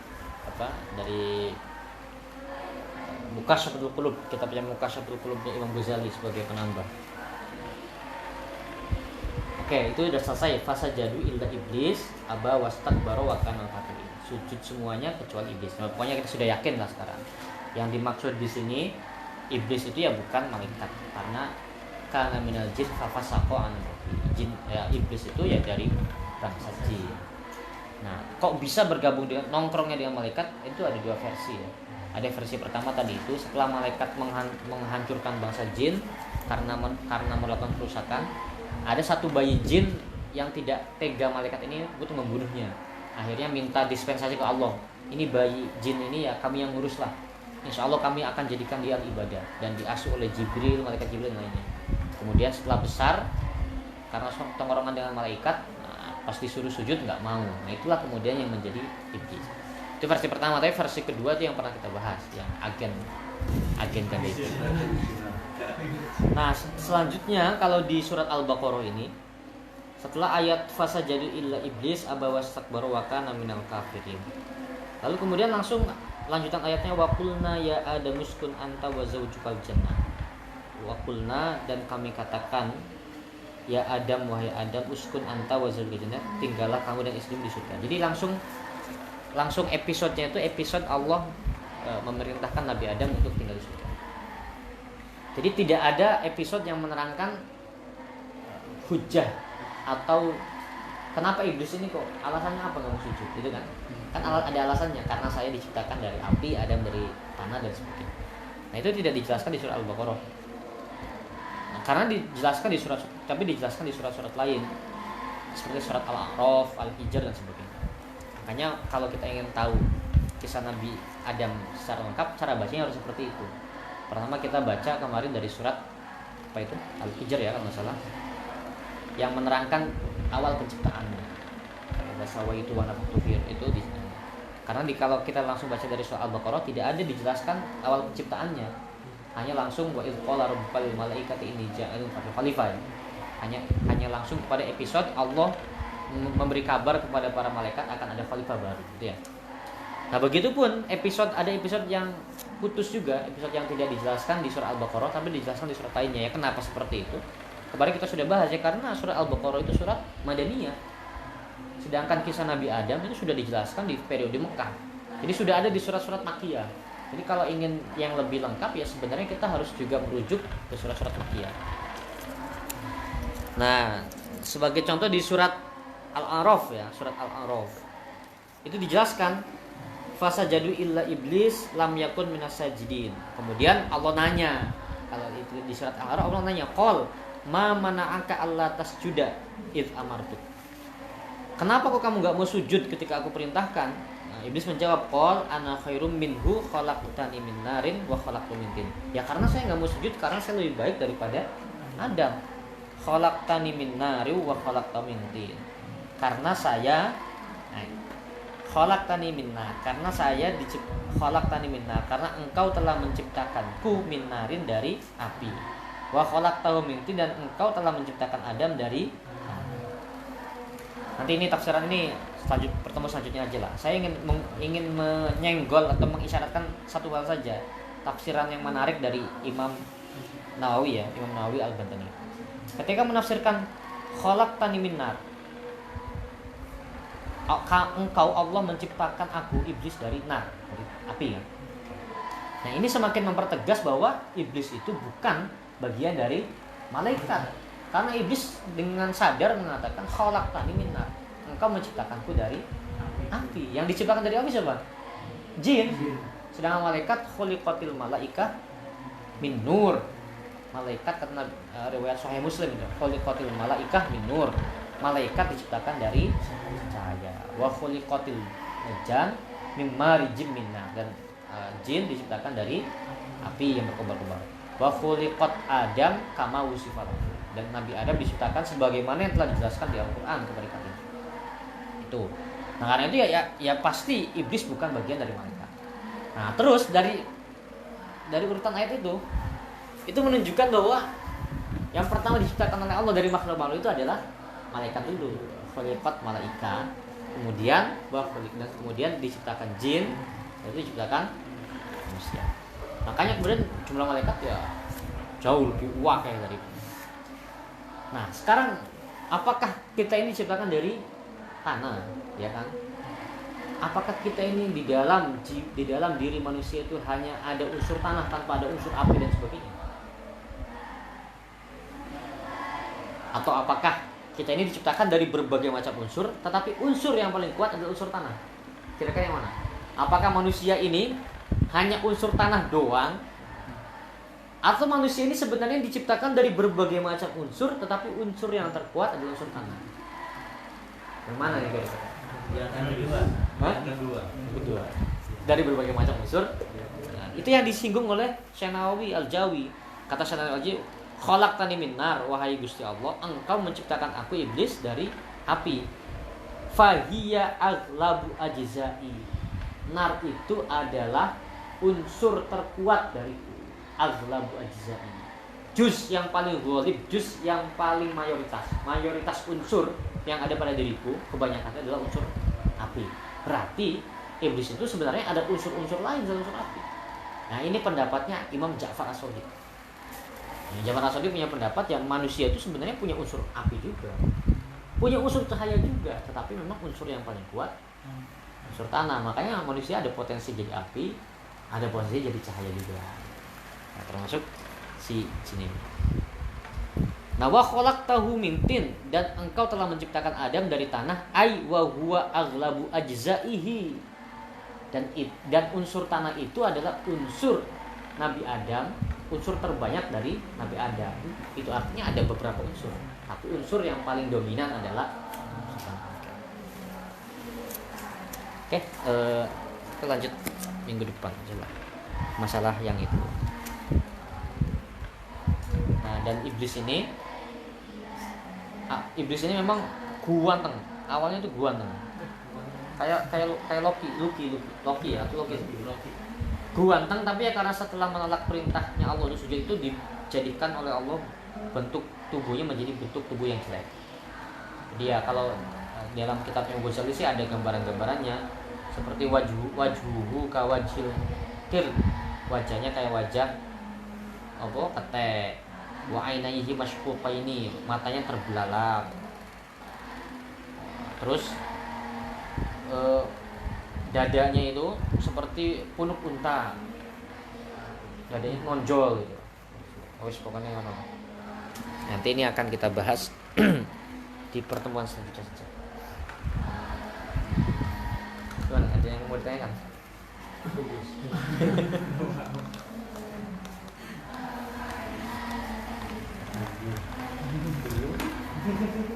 S2: Muqashafatul Qulub, kitabnya Muqashafatul Qulubnya Imam Ghazali sebagai penambah. Oke, itu sudah selesai. Fasajadu illa iblis aba wastakbara wa kana kafirin. Sujud semuanya kecuali iblis. Nah, pokoknya kita sudah yakin lah sekarang. Yang dimaksud di sini iblis itu ya bukan malaikat, karena kana minal jin fafasaqa an jin ya, iblis itu ya dari bangsa jin. Nah, kok bisa bergabung dengan nongkrongnya dengan malaikat? Itu ada dua versi ya. Ada versi pertama tadi itu setelah malaikat menghancurkan bangsa jin karena melakukan kerusakan, ada satu bayi jin yang tidak tega malaikat ini untuk membunuhnya. Akhirnya minta dispensasi ke Allah. Ini bayi jin ini ya kami yang ngurus lah. Insya Allah kami akan jadikan dia ibadah. Dan diasuh oleh Jibril, malaikat Jibril lainnya. Kemudian setelah besar, karena tongkrongan dengan malaikat, pas disuruh sujud nggak mau. Nah itulah kemudian yang menjadi iblis. Itu versi pertama, tapi versi kedua itu yang pernah kita bahas, yang agen dan itu. Nah selanjutnya kalau di surat Al-Baqarah ini, setelah ayat fasajadu illa iblis aba wastakbara wa kana minal kafirin, lalu kemudian langsung lanjutan ayatnya waqulna ya adamuskun anta wa zawjukal jannah. Waqulna, dan kami katakan ya Adam, wahai Adam, uskun anta wa zawjukal jannah, tinggallah kamu dan istrimu di surga. Jadi langsung episodenya itu episode Allah memerintahkan Nabi Adam untuk tinggal di surga. Jadi tidak ada episode yang menerangkan hujah atau kenapa iblis ini kok alasannya apa nggak mau sujud, gitu kan? Kan ada alasannya, karena saya diciptakan dari api, Adam dari tanah dan sebagainya. Nah itu tidak dijelaskan di surat Al-Baqarah. Nah, karena dijelaskan di surat-surat lain seperti surat Al-A'raf, Al-Hijr dan sebagainya. Makanya kalau kita ingin tahu kisah Nabi Adam secara lengkap, cara bacanya harus seperti itu. Pertama kita baca kemarin dari surat apa itu? Al-Hijr ya kalau nggak salah, yang menerangkan awal penciptaannya. Basawa itu warna faktur itu di sini. Karena kalau kita langsung baca dari surat Al-Baqarah tidak ada dijelaskan awal penciptaannya. Hanya langsung wa idz qala rabbul malaikati inni ja'ilun fil khalifah. Hanya langsung kepada episode Allah memberi kabar kepada para malaikat akan ada khalifah baru, gitu ya. Nah, begitupun ada episode yang putus juga, episode yang tidak dijelaskan di surah Al-Baqarah tapi dijelaskan di surat lainnya. Ya, kenapa seperti itu? Kemarin kita sudah bahas ya, karena surat Al-Baqarah itu surat Madaniyah. Sedangkan kisah Nabi Adam itu sudah dijelaskan di periode Mekah. Jadi sudah ada di surat-surat Makkiyah. Jadi kalau ingin yang lebih lengkap ya sebenarnya kita harus juga merujuk ke surat-surat Makkiyah. Nah, Sebagai contoh di surat Al-A'raf ya, surat Al-A'raf. Itu dijelaskan fasajadu illa iblis lam yakun minas sajidin. Kemudian Allah nanya, kalau itu di surat Al-A'raf Allah nanya, qol ma mana'aka alla tasjuda id amartuk. Kenapa kok kamu enggak mau sujud ketika aku perintahkan? Nah, iblis menjawab, qol ana khairum minhu khalaqtani min narin wa khalaqtu min tin. Ya karena saya enggak mau sujud karena saya lebih baik daripada Adam. Khalaqtani min narin wa khalaqtu min tin. Karena saya khalaqtani minna, karena saya khalaqtani minna, karena engkau telah menciptakanku min narin dari api. Wa khalaqtahu min tin, dan engkau telah menciptakan Adam dari api. Nanti ini tafsiran ini pertemuan selanjutnya aja lah. Saya ingin menyenggol atau mengisyaratkan satu hal saja. Tafsiran yang menarik dari Imam Nawawi ya, Imam Nawawi Al-Bantani. Ketika menafsirkan khalaqtani min nar, engkau Allah menciptakan aku iblis dari nar, dari api kan. Nah ini semakin mempertegas bahwa iblis itu bukan bagian dari malaikat, karena iblis dengan sadar mengatakan khalaqtani min nar, engkau menciptakanku dari api. Yang diciptakan dari api siapa? Jin. Sedangkan malaikat khuliqatil malaika min nur. Malaikat karena riwayat Sahih Muslim itu khuliqatil malaika min nur. Malaikat diciptakan dari cahaya. Wa khuliqatil jan mimma rijim minna, dan jin diciptakan dari api yang berkobar-kobar. Wa khuliqat Adam kama wusifat, dan Nabi Adam diciptakan sebagaimana yang telah dijelaskan di Al-Qur'an kepada kalian. Itu. Nah, karena itu ya pasti iblis bukan bagian dari malaikat. Nah, terus dari urutan ayat itu menunjukkan bahwa yang pertama diciptakan oleh Allah dari makhluk-makhluk itu adalah malaikat dulu, khuliqat malaika, kemudian kemudian diciptakan jin, lalu diciptakan manusia. Makanya kemudian jumlah malaikat ya jauh lebih wakil dari itu. Nah, sekarang apakah kita ini diciptakan dari tanah, ya kan? Apakah kita ini di dalam diri manusia itu hanya ada unsur tanah tanpa ada unsur api dan sebagainya? Atau apakah kita ini diciptakan dari berbagai macam unsur, tetapi unsur yang paling kuat adalah unsur tanah? Kira-kira yang mana? Apakah manusia ini hanya unsur tanah doang, atau manusia ini sebenarnya diciptakan dari berbagai macam unsur, tetapi unsur yang terkuat adalah unsur tanah? Yang mana nih guys?
S3: Yang kedua.
S2: Kedua. Dari berbagai macam unsur. Nah, itu yang disinggung oleh Syekh Nawawi Al-Jawi. Kata Syekh Nawawi Al-Jawi, khalaqtani min nar, wahai Gusti Allah, engkau menciptakan aku iblis dari api. Fahiya aghlabu ajza'i. Nar itu adalah unsur terkuat dari aghlabu ajza'i. Juz yang paling ghalib, juz yang paling mayoritas unsur yang ada pada diriku kebanyakannya adalah unsur api. Berarti iblis itu sebenarnya ada unsur-unsur lain selain unsur api. Nah, ini pendapatnya Imam Ja'far As-Shadiq. Ja'far As-Shadiq punya pendapat yang manusia itu sebenarnya punya unsur api juga, punya unsur cahaya juga, tetapi memang unsur yang paling kuat unsur tanah. Makanya manusia ada potensi jadi api, ada potensi jadi cahaya juga. Nah, termasuk si sini. Nah, wa khalaqtahu min tin, dan engkau telah menciptakan Adam dari tanah, ai wa huwa aghlabu ajzaihi. Dan unsur tanah itu adalah unsur Nabi Adam, unsur terbanyak dari Nabi Adam. Itu artinya ada beberapa unsur, tapi unsur yang paling dominan adalah unsur tanah. Oke, kita lanjut minggu depan coba masalah yang itu. Nah, dan iblis ini memang guanteng. Awalnya itu guanteng. Kayak Loki ya, itu Loki. Guanteng, tapi ya karena setelah menolak perintahnya Allah untuk sujud itu dijadikan oleh Allah bentuk tubuhnya menjadi bentuk tubuh yang jelek. Jadi ya kalau dalam kitab Imam Ghazali sih ada gambaran-gambarannya seperti wajhuhu kawajhil kir, wajahnya kayak wajah ketek, wa ainaihi mashquqaini, matanya terbelalak. Terus dadanya itu seperti punuk unta, dadanya nonjol gitu. Pokoknya ngono. Nanti ini akan kita bahas di pertemuan selanjutnya saja. Tuan, ada yang mau ditanyakan?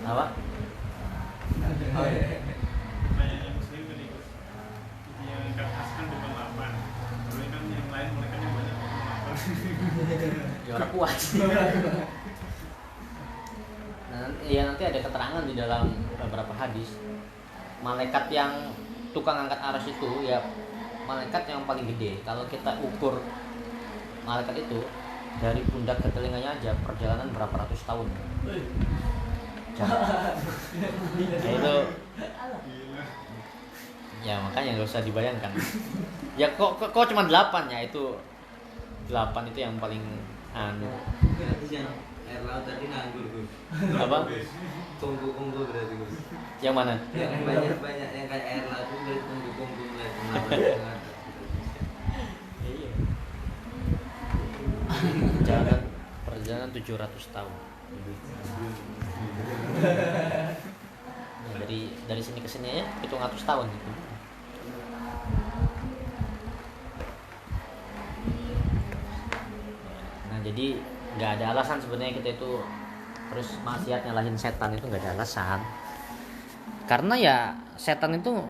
S2: Apa?
S4: Oh, iya. Banyak yang muslim kan ikut yang ikat askan bukan 8. Kalau kan yang lain mereka yang banyak bukan 8.
S2: Ya orang kuat. Nah, ya nanti ada keterangan di dalam beberapa hadis. Malaikat yang tukang angkat aras itu ya malaikat yang paling gede. Kalau kita ukur malaikat itu dari pundak ke telinganya aja perjalanan berapa ratus tahun. Ya itu ya makanya nggak usah dibayangkan. Ya kok cuma 8 ya, itu 8 itu yang paling anu.
S5: Berarti yang air laut tadi nganggur Gus.
S2: Apa?
S5: Kongko berarti Gus.
S2: Yang mana?
S5: Yang banyak yang kayak air laut itu berarti kongko mulai
S2: Perjalanan 700 tahun. Ya, dari sini ke sini ya hitung ratus tahun gitu. Nah jadi nggak ada alasan sebenarnya kita itu terus maksiat nyalahin setan, itu nggak ada alasan, karena ya setan itu